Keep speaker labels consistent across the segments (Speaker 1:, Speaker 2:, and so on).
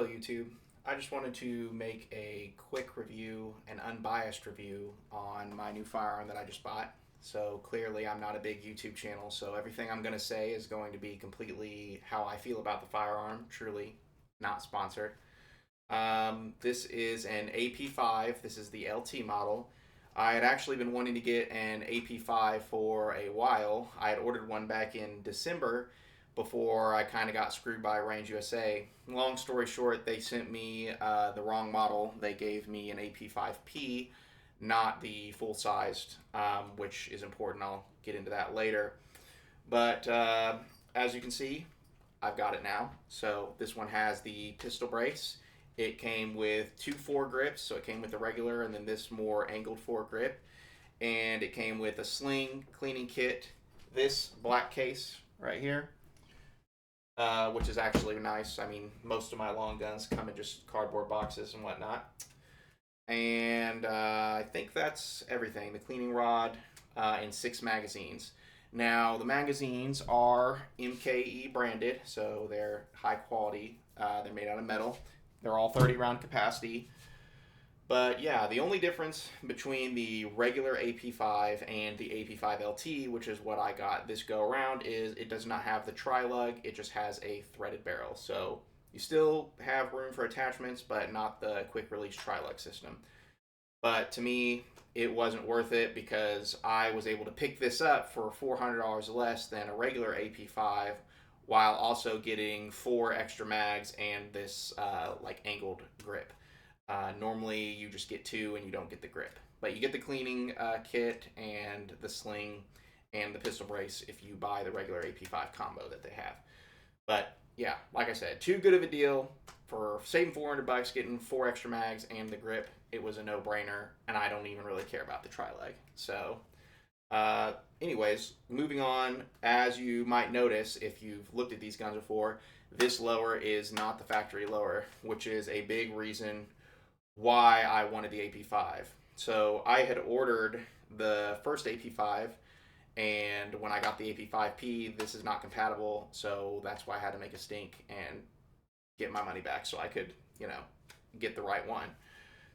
Speaker 1: Hello YouTube. I just wanted to make a quick review, an unbiased review on my new firearm that I just bought. So clearly I'm not a big YouTube channel, so everything I'm going to say is going to be completely how I feel about the firearm, truly not sponsored. This is an AP5, this is the LT model. I had actually been wanting to get an AP5 for a while. I had ordered one back in December before I kind of got screwed by Range USA. Long story short, they sent me the wrong model. They gave me an AP5P, not the full-sized, which is important. I'll get into that later. But as you can see, I've got it now. So this one has the pistol brace. It came with two foregrips, so it came with the regular and then this more angled foregrip. And it came with a sling, cleaning kit, this black case right here, which is actually nice. I mean, most of my long guns come in just cardboard boxes and whatnot. And I think that's everything. The cleaning rod and 6 magazines. Now, the magazines are MKE branded, so they're high quality. They're made out of metal. They're all 30 round capacity. But yeah, the only difference between the regular AP5 and the AP5 LT, which is what I got this go around, is it does not have the tri-lug, it just has a threaded barrel. So you still have room for attachments, but not the quick release tri-lug system. But to me, it wasn't worth it because I was able to pick this up for $400 less than a regular AP5 while also getting 4 extra mags and this like angled grip. Normally you just get 2 and you don't get the grip, but you get the cleaning kit and the sling and the pistol brace if you buy the regular AP5 combo that they have. But yeah, like I said, too good of a deal for saving $400, getting 4 extra mags and the grip. It was a no-brainer, and I don't even really care about the tri-leg. So anyways, moving on, as you might notice if you've looked at these guns before, this lower is not the factory lower, which is a big reason why I wanted the AP5. So I had ordered the first AP5, and when I got the AP5P, this is not compatible, so that's why I had to make a stink and get my money back so I could, get the right one.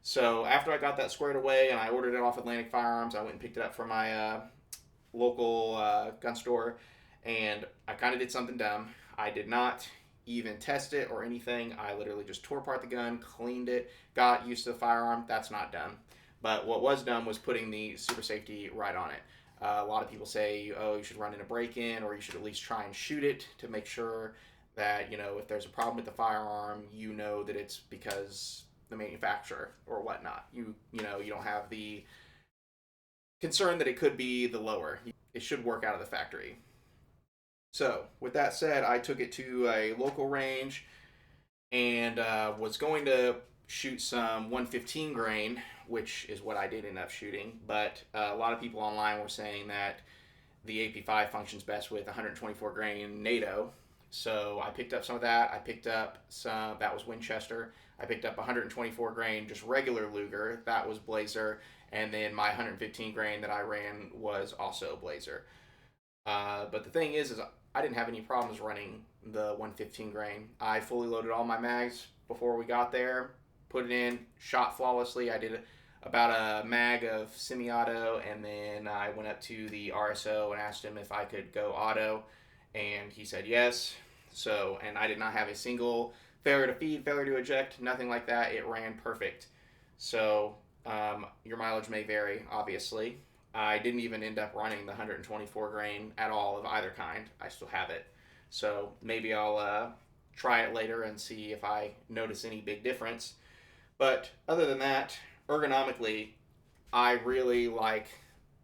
Speaker 1: So after I got that squared away and I ordered it off Atlantic Firearms, I went and picked it up from my local gun store, and I kind of did something dumb. I did not even test it or anything. I literally just tore apart the gun, cleaned it, got used to the firearm. That's not done. But what was done was putting the super safety right on it. A lot of people say, oh, you should run in a break-in, or you should at least try and shoot it to make sure that, if there's a problem with the firearm, you know that it's because the manufacturer or whatnot. You don't have the concern that it could be the lower. It should work out of the factory. So with that said, I took it to a local range and was going to shoot some 115 grain, which is what I did end up shooting. But a lot of people online were saying that the AP5 functions best with 124 grain NATO. So I picked up some of that. I picked up some, that was Winchester. I picked up 124 grain, just regular Luger. That was Blazer. And then my 115 grain that I ran was also Blazer. But the thing is I didn't have any problems running the 115 grain. I fully loaded all my mags before we got there, put it in, shot flawlessly. I did about a mag of semi-auto, and then I went up to the RSO and asked him if I could go auto, and he said yes. So, and I did not have a single failure to feed, failure to eject, nothing like that. It ran perfect. So, your mileage may vary, obviously. I didn't even end up running the 124 grain at all of either kind. I still have it. So maybe I'll try it later and see if I notice any big difference. But other than that, ergonomically, I really like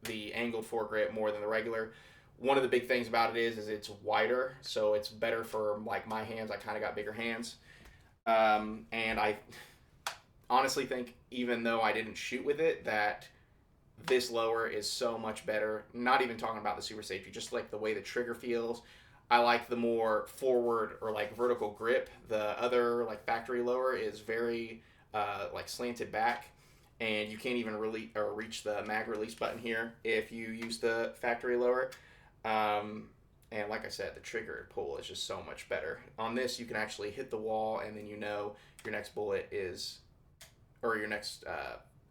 Speaker 1: the angled foregrip more than the regular. One of the big things about it is it's wider, so it's better for like my hands. I kind of got bigger hands. And I honestly think, even though I didn't shoot with it, that this lower is so much better. Not even talking about the super safety, just like the way the trigger feels. I like the more forward or like vertical grip. The other like factory lower is very like slanted back, and you can't even really reach the mag release button here if you use the factory lower. And like I said, the trigger pull is just so much better. On this, you can actually hit the wall, and then you know your next bullet is, or your next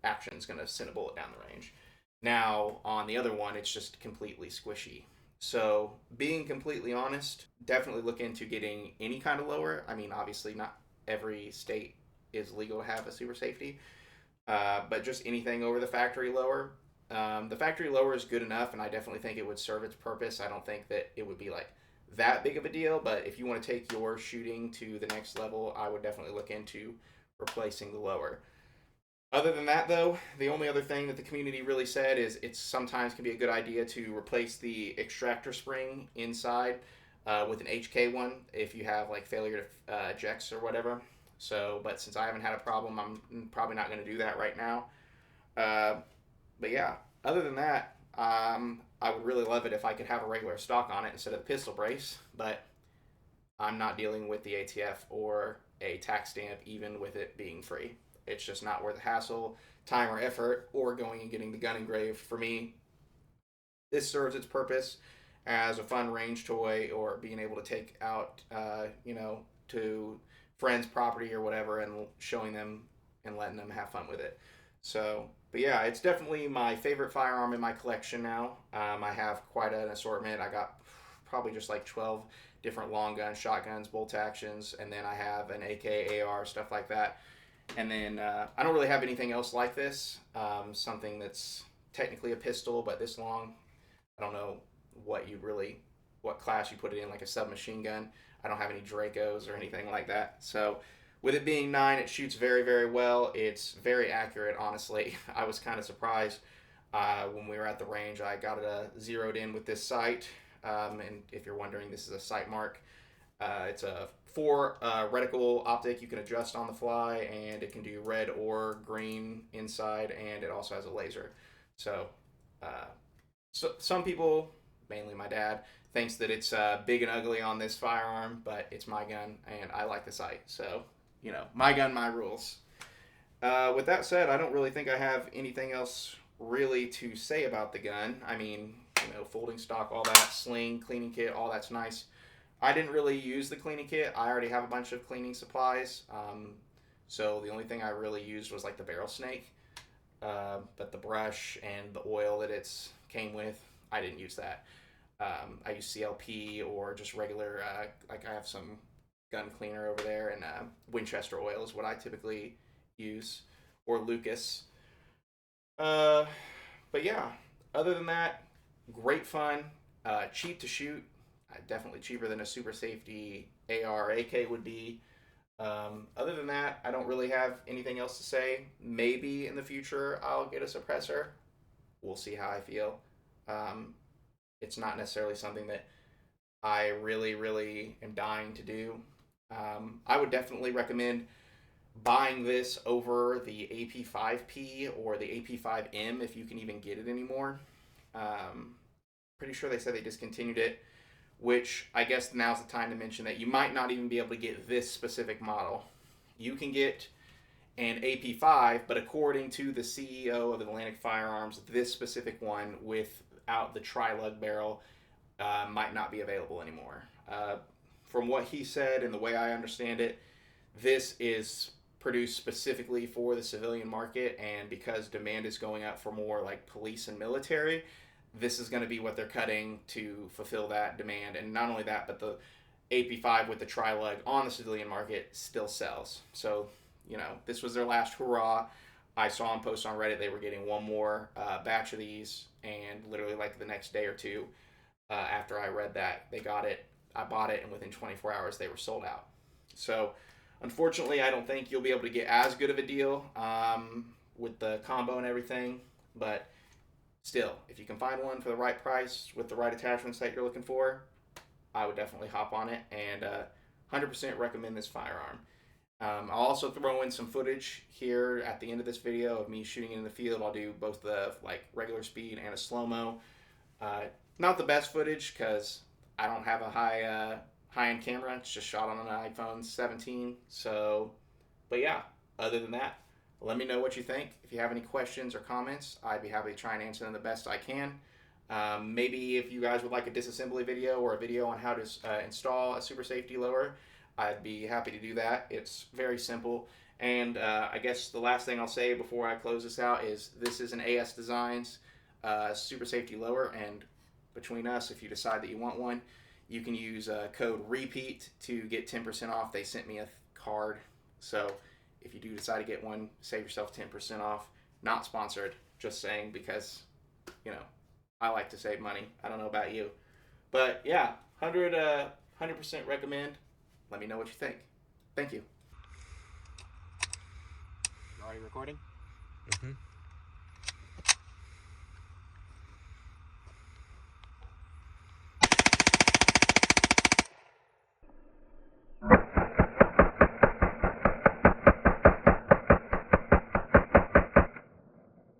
Speaker 1: action is going to send a bullet down the range. Now, on the other one, it's just completely squishy. So, being completely honest, definitely look into getting any kind of lower. I mean, obviously, not every state is legal to have a super safety, but just anything over the factory lower. The factory lower is good enough, and I definitely think it would serve its purpose. I don't think that it would be like that big of a deal, but if you want to take your shooting to the next level, I would definitely look into replacing the lower. Other than that, though, the only other thing that the community really said is it sometimes can be a good idea to replace the extractor spring inside with an HK one if you have like failure to ejects or whatever. So, but since I haven't had a problem, I'm probably not going to do that right now. Uh, but yeah, other than that, I would really love it if I could have a regular stock on it instead of the pistol brace. But I'm not dealing with the ATF or a tax stamp, even with it being free. It's just not worth the hassle, time, or effort, or going and getting the gun engraved. For me, this serves its purpose as a fun range toy or being able to take out, to friends' property or whatever and showing them and letting them have fun with it. So, but yeah, it's definitely my favorite firearm in my collection now. I have quite an assortment. I got probably just like 12 different long guns, shotguns, bolt actions, and then I have an AK, AR, stuff like that. And then I don't really have anything else like this. Something that's technically a pistol, but this long. I don't know what class you put it in, like a submachine gun. I don't have any Dracos or anything like that. So with it being 9, it shoots very, very well. It's very accurate, honestly. I was kind of surprised when we were at the range. I got it zeroed in with this sight. And if you're wondering, this is a sight mark. It's a 4 reticle optic you can adjust on the fly, and it can do red or green inside, and it also has a laser. So, so some people, mainly my dad, thinks that it's big and ugly on this firearm, but it's my gun, and I like the sight. So, my gun, my rules. With that said, I don't really think I have anything else really to say about the gun. I mean, folding stock, all that, sling, cleaning kit, all that's nice. I didn't really use the cleaning kit. I already have a bunch of cleaning supplies. So the only thing I really used was like the barrel snake. But the brush and the oil that it's came with, I didn't use that. I use CLP or just regular, like I have some gun cleaner over there, and Winchester oil is what I typically use, or Lucas. But yeah, other than that, great fun, cheap to shoot. Definitely cheaper than a super safety AR or AK would be. Other than that, I don't really have anything else to say. Maybe in the future I'll get a suppressor. We'll see how I feel. It's not necessarily something that I really, really am dying to do. I would definitely recommend buying this over the AP5P or the AP5M if you can even get it anymore. Pretty sure they said they discontinued it, which I guess now's the time to mention that you might not even be able to get this specific model. You can get an AP5, but according to the CEO of Atlantic Firearms, this specific one without the tri-lug barrel might not be available anymore. From what he said and the way I understand it, this is produced specifically for the civilian market, and because demand is going up for more like police and military, this is going to be what they're cutting to fulfill that demand. And not only that, but the AP5 with the tri-lug on the civilian market still sells. So, this was their last hurrah. I saw them post on Reddit they were getting one more batch of these, and literally like the next day or two after I read that, they got it. I bought it, and within 24 hours they were sold out. So unfortunately, I don't think you'll be able to get as good of a deal with the combo and everything, but still, if you can find one for the right price with the right attachments that you're looking for, I would definitely hop on it and 100% recommend this firearm. I'll also throw in some footage here at the end of this video of me shooting in the field. I'll do both the regular speed and a slow-mo. Not the best footage because I don't have a high-end camera. It's just shot on an iPhone 17. So, but yeah, other than that, let me know what you think. If you have any questions or comments, I'd be happy to try and answer them the best I can. Maybe if you guys would like a disassembly video or a video on how to install a super safety lower, I'd be happy to do that. It's very simple. And I guess the last thing I'll say before I close this out is this is an ASDesign super safety lower, and between us, if you decide that you want one, you can use code REPEAT to get 10% off. They sent me a card, so if you do decide to get one, save yourself 10% off. Not sponsored, just saying, because, you know, I like to save money. I don't know about you. But yeah, 100% recommend. Let me know what you think. Thank you.
Speaker 2: You already recording?
Speaker 3: Mm-hmm.